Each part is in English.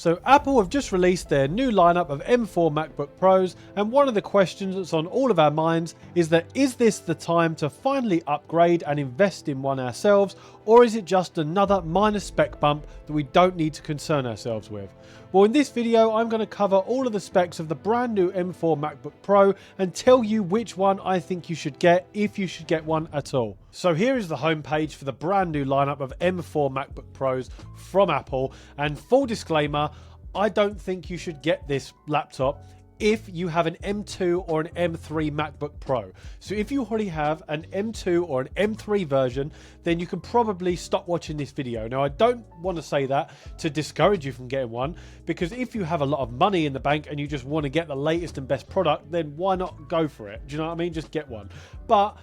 So Apple have just released their new lineup of M4 MacBook Pros, and one of the questions that's on all of our minds is that is this the time to finally upgrade and invest in one ourselves, or is it just another minor spec bump that we don't need to concern ourselves with? Well, in this video I'm going to cover all of the specs of the brand new M4 MacBook Pro and tell you which one I think you should get, if you should get one at all. So here is the homepage for the brand new lineup of M4 MacBook Pros from Apple, and full disclaimer, I don't think you should get this laptop if you have an M2 or an M3 MacBook Pro. So if you already have an M2 or an M3 version, then you can probably stop watching this video. Now, I don't want to say that to discourage you from getting one, because if you have a lot of money in the bank and you just want to get the latest and best product, then why not go for it? Do you know what I mean? Just get one. But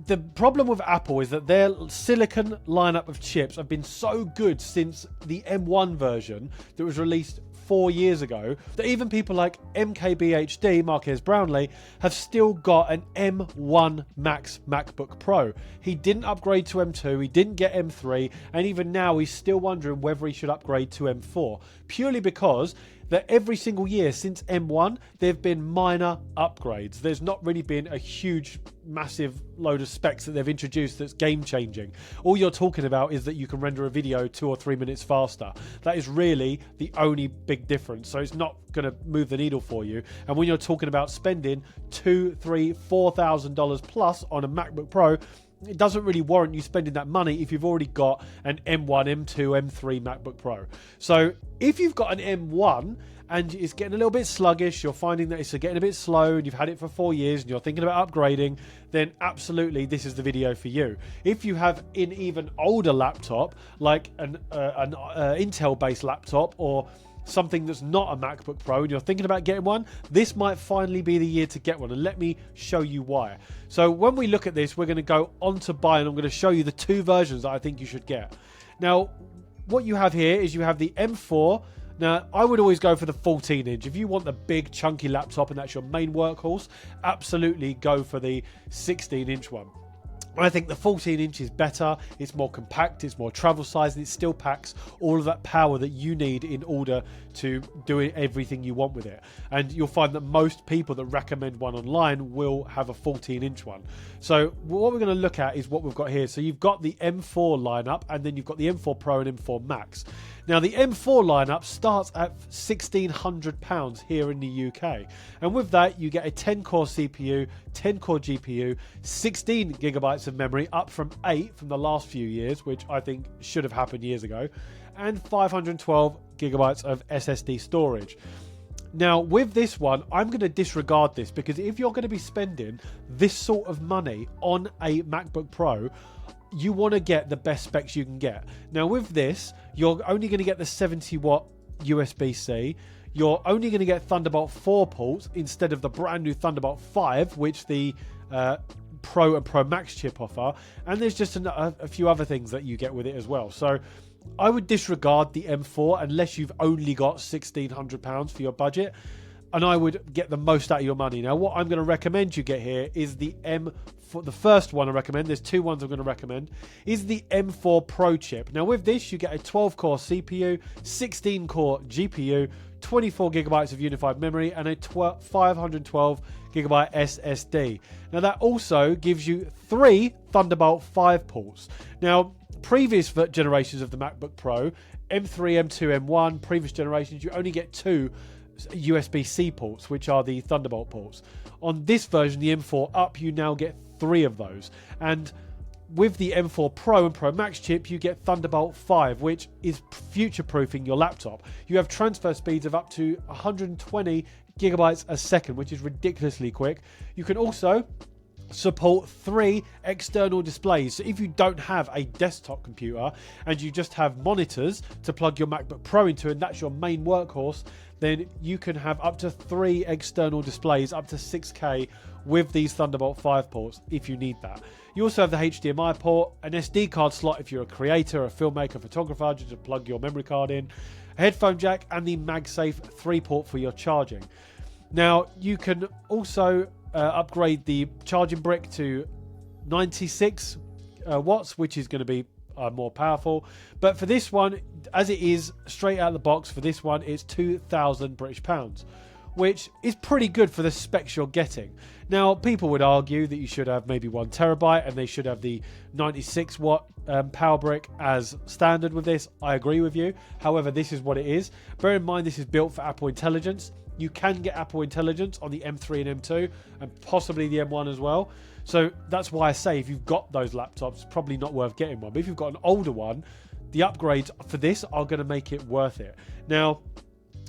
the problem with Apple is that their silicon lineup of chips have been so good since the M1 version that was released 4 years ago that even people like MKBHD, Marques Brownlee, have still got an M1 Max MacBook Pro. He didn't upgrade to M2, he didn't get M3, and even now he's still wondering whether he should upgrade to M4, purely because that every single year since M1 there have been minor upgrades. There's not really been a huge massive load of specs that they've introduced that's game changing. All you're talking about is that you can render a video 2 or 3 minutes faster. That is really the only big difference, so it's not going to move the needle for you. And when you're talking about spending $2,000, $3,000, $4,000 plus on a MacBook Pro, it doesn't really warrant you spending that money if you've already got an M1, M2, M3 MacBook Pro. So if you've got an M1 and it's getting a little bit sluggish, you're finding that it's getting a bit slow and you've had it for 4 years and you're thinking about upgrading, then absolutely this is the video for you. If you have an even older laptop, like an Intel-based laptop or something that's not a MacBook Pro and you're thinking about getting one, this might finally be the year to get one, and let me show you why. So when we look at this, we're going to go on to buy, and I'm going to show you the two versions that I think you should get. Now, what you have here is you have the M4. Now, I would always go for the 14-inch. If you want the big chunky laptop and that's your main workhorse, absolutely go for the 16-inch one. I think the 14-inch is better, it's more compact, it's more travel size, and it still packs all of that power that you need in order to do everything you want with it. And you'll find that most people that recommend one online will have a 14-inch one. So what we're going to look at is what we've got here. So you've got the M4 lineup, and then you've got the M4 Pro and M4 Max. Now, the M4 lineup starts at £1,600 here in the UK. And with that, you get a 10-core CPU, 10-core GPU, 16 gigabytes of memory, up from 8 from the last few years, which I think should have happened years ago, and 512 gigabytes of SSD storage. Now, with this one, I'm going to disregard this, because if you're going to be spending this sort of money on a MacBook Pro, you want to get the best specs you can get. Now, with this, you're only going to get the 70-watt USB-C. You're only going to get Thunderbolt 4 ports instead of the brand new Thunderbolt 5, which the Pro and Pro Max chip offer. And there's just a few other things that you get with it as well. So I would disregard the M4 unless you've only got £1,600 for your budget, and I would get the most out of your money. Now, what I'm going to recommend you get here is the M4. The first one I recommend, there's two ones I'm going to recommend, is the M4 Pro chip. Now, with this, you get a 12-core CPU, 16-core GPU, 24 gigabytes of unified memory, and a 512 gigabyte SSD. Now, that also gives you 3 Thunderbolt 5 ports. Now, previous generations of the MacBook Pro, M3, M2, M1, previous generations, you only get 2 USB-C ports, which are the Thunderbolt ports. On this version, the M4 Up, you now get 3 of those. And with the M4 Pro and Pro Max chip, you get Thunderbolt 5, which is future-proofing your laptop. You have transfer speeds of up to 120 gigabytes a second, which is ridiculously quick. You can also support 3 external displays. So if you don't have a desktop computer and you just have monitors to plug your MacBook Pro into, and that's your main workhorse, then you can have up to 3 external displays, up to 6K, with these Thunderbolt 5 ports if you need that. You also have the HDMI port, an SD card slot if you're a creator, a filmmaker, photographer, just to plug your memory card in, a headphone jack, and the MagSafe 3 port for your charging. Now, you can also upgrade the charging brick to 96 watts, which is going to be are more powerful. But for this one, as it is straight out of the box, for this one, it's 2,000 British pounds, which is pretty good for the specs you're getting. Now, people would argue that you should have maybe 1 terabyte and they should have the 96 watt power brick as standard with this. I agree with you. However, this is what it is. Bear in mind, this is built for Apple Intelligence. You can get Apple Intelligence on the M3 and M2 and possibly the M1 as well. So that's why I say if you've got those laptops, it's probably not worth getting one. But if you've got an older one, the upgrades for this are going to make it worth it. Now,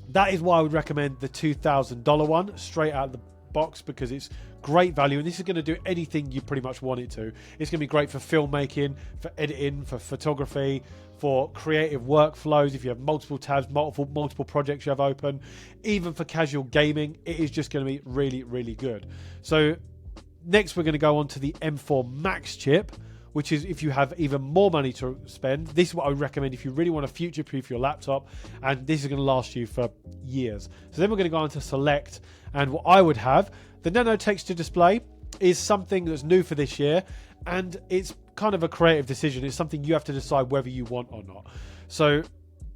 that is why I would recommend the $2,000 one straight out of the box, because it's great value, and this is going to do anything you pretty much want it to. It's going to be great for filmmaking, for editing, for photography, for creative workflows. If you have multiple tabs, multiple projects you have open, even for casual gaming, it is just going to be really, really good. So next we're going to go on to the M4 Max chip, which is if you have even more money to spend. This is what I would recommend if you really want to future-proof your laptop, and this is going to last you for years. So then we're going to go on to Select, and what I would have, the Nano Texture Display is something that's new for this year, and it's kind of a creative decision. It's something you have to decide whether you want or not. So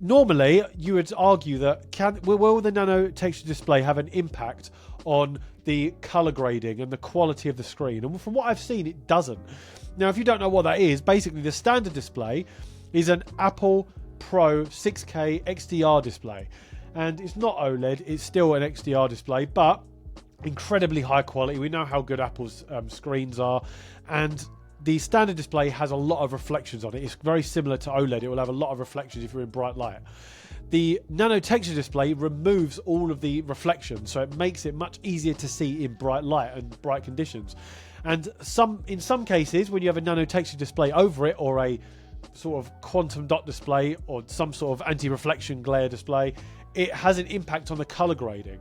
normally you would argue that will the Nano Texture Display have an impact on the color grading and the quality of the screen? And from what I've seen, it doesn't. Now, if you don't know what that is, basically the standard display is an Apple Pro 6K XDR display. And it's not OLED, it's still an XDR display, but incredibly high quality. We know how good Apple's screens are. And the standard display has a lot of reflections on it. It's very similar to OLED. It will have a lot of reflections if you're in bright light. The Nano Texture Display removes all of the reflections, so it makes it much easier to see in bright light and bright conditions. And in some cases, when you have a Nano Texture Display over it, or a sort of quantum dot display, or some sort of anti-reflection glare display, it has an impact on the color grading,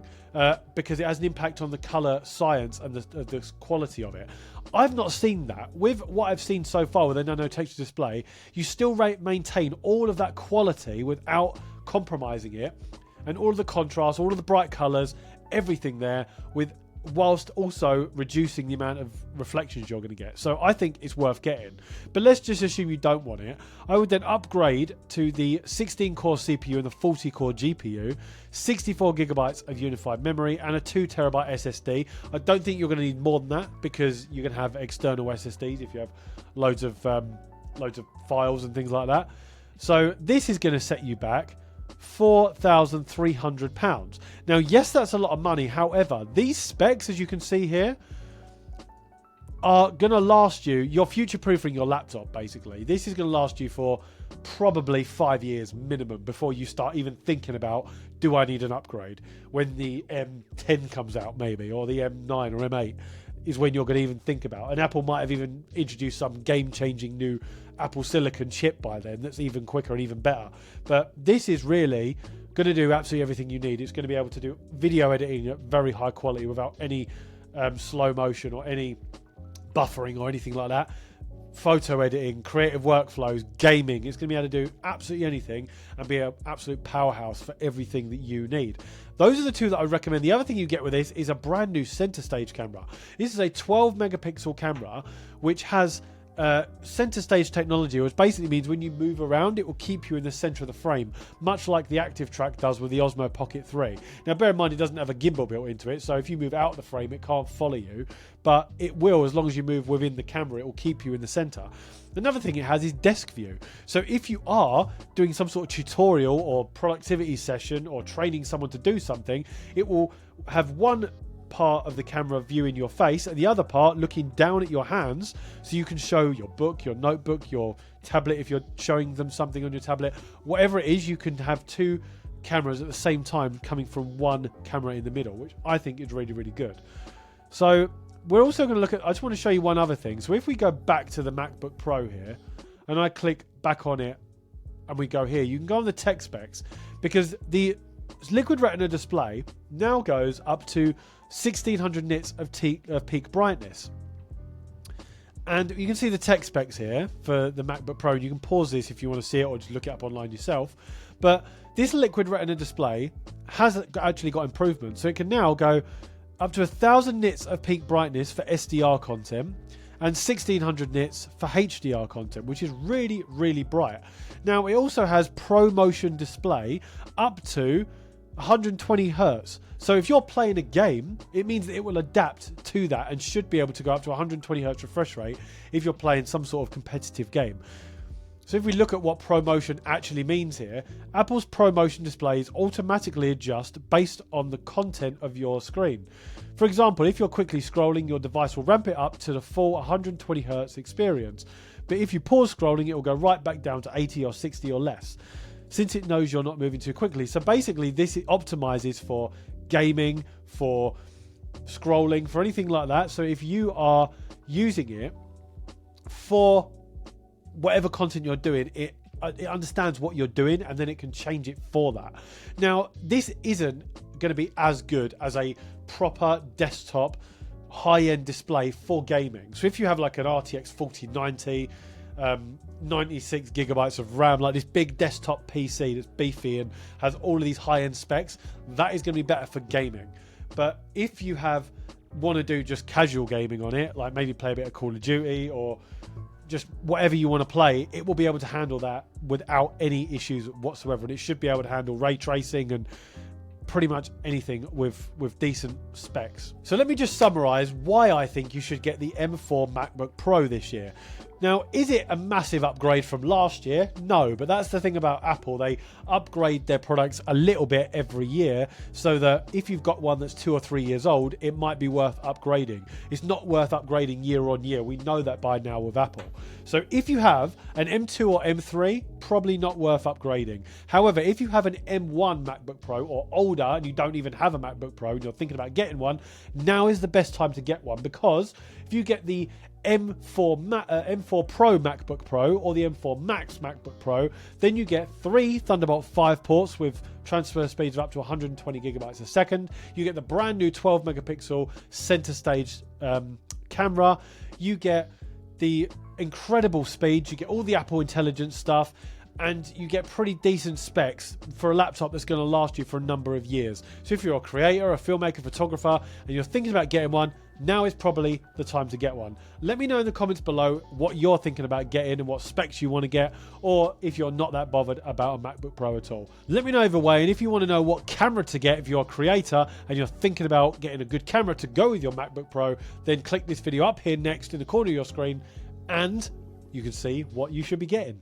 because it has an impact on the color science and the quality of it. I've not seen that. With what I've seen so far with a Nano Texture Display, you still maintain all of that quality without compromising it, and all of the contrast, all of the bright colors, everything there, whilst also reducing the amount of reflections you're going to get. So I think it's worth getting. But let's just assume you don't want it. I would then upgrade to the 16-core CPU and the 40-core GPU, 64 gigabytes of unified memory, and a 2 terabyte SSD. I don't think you're going to need more than that, because you can have external SSDs if you have loads of files and things like that. So this is going to set you back £4,300. Now, yes, that's a lot of money. However, these specs, as you can see here, are going to last you. You're future-proofing your laptop, basically. This is going to last you for probably 5 years minimum before you start even thinking about, do I need an upgrade? When the M10 comes out, maybe, or the M9 or M8 is when you're going to even think about. And Apple might have even introduced some game-changing new Apple Silicon chip by then that's even quicker and even better. But this is really going to do absolutely everything you need. It's going to be able to do video editing at very high quality without any slow motion or any buffering or anything like that. Photo editing, creative workflows, gaming. It's going to be able to do absolutely anything and be an absolute powerhouse for everything that you need. Those are the two that I recommend. The other thing you get with this is a brand new center stage camera. This is a 12 megapixel camera which has center stage technology, which basically means when you move around, it will keep you in the center of the frame, much like the Active Track does with the Osmo Pocket 3. Now, bear in mind, it doesn't have a gimbal built into it, so if you move out of the frame, it can't follow you, but it will, as long as you move within the camera, it will keep you in the center. Another thing it has is desk view. So if you are doing some sort of tutorial or productivity session or training someone to do something, it will have one part of the camera viewing your face and the other part looking down at your hands, so you can show your book, your notebook, your tablet. If you're showing them something on your tablet, whatever it is, you can have two cameras at the same time coming from one camera in the middle, which I think is really, really good. So we're also going to look at, I just want to show you one other thing. So if we go back to the MacBook Pro here and I click back on it and we go here, you can go on the tech specs, because the Liquid Retina display now goes up to 1600 nits of peak brightness. And you can see the tech specs here for the MacBook Pro. You can pause this if you want to see it, or just look it up online yourself. But this Liquid Retina display has actually got improvements. So it can now go up to 1000 nits of peak brightness for SDR content, and 1600 nits for HDR content, which is really, really bright. Now, it also has ProMotion display up to 120 Hertz. So if you're playing a game, it means that it will adapt to that and should be able to go up to 120 Hertz refresh rate if you're playing some sort of competitive game. So if we look at what ProMotion actually means here, Apple's ProMotion displays automatically adjust based on the content of your screen. For example, if you're quickly scrolling, your device will ramp it up to the full 120 Hz experience. But if you pause scrolling, it will go right back down to 80 or 60 or less, since it knows you're not moving too quickly. So basically, this optimizes for gaming, for scrolling, for anything like that. So if you are using it for whatever content you're doing, it understands what you're doing, and then it can change it for that. Now, this isn't going to be as good as a proper desktop high-end display for gaming. So if you have like an RTX 4090, 96 gigabytes of RAM, like this big desktop PC that's beefy and has all of these high-end specs, that is going to be better for gaming. But if you want to do just casual gaming on it, like maybe play a bit of Call of Duty or just whatever you want to play, it will be able to handle that without any issues whatsoever. And it should be able to handle ray tracing and pretty much anything with decent specs. So let me just summarize why I think you should get the M4 MacBook Pro this year. Now, is it a massive upgrade from last year? No, but that's the thing about Apple. They upgrade their products a little bit every year, so that if you've got one that's 2 or 3 years old, it might be worth upgrading. It's not worth upgrading year on year. We know that by now with Apple. So if you have an M2 or M3, probably not worth upgrading. However, if you have an M1 MacBook Pro or older and you don't even have a MacBook Pro and you're thinking about getting one, now is the best time to get one, because if you get the M4 Pro MacBook Pro or the M4 Max MacBook Pro, then you get 3 Thunderbolt 5 ports with transfer speeds of up to 120 gigabytes a second. You get the brand new 12 megapixel center stage camera. You get the incredible speed. You get all the Apple Intelligence stuff, and you get pretty decent specs for a laptop that's going to last you for a number of years. So if you're a creator, a filmmaker, photographer, and you're thinking about getting one, now is probably the time to get one. Let me know in the comments below what you're thinking about getting and what specs you want to get, or if you're not that bothered about a MacBook Pro at all. Let me know either way, and if you want to know what camera to get if you're a creator and you're thinking about getting a good camera to go with your MacBook Pro, then click this video up here next in the corner of your screen and you can see what you should be getting.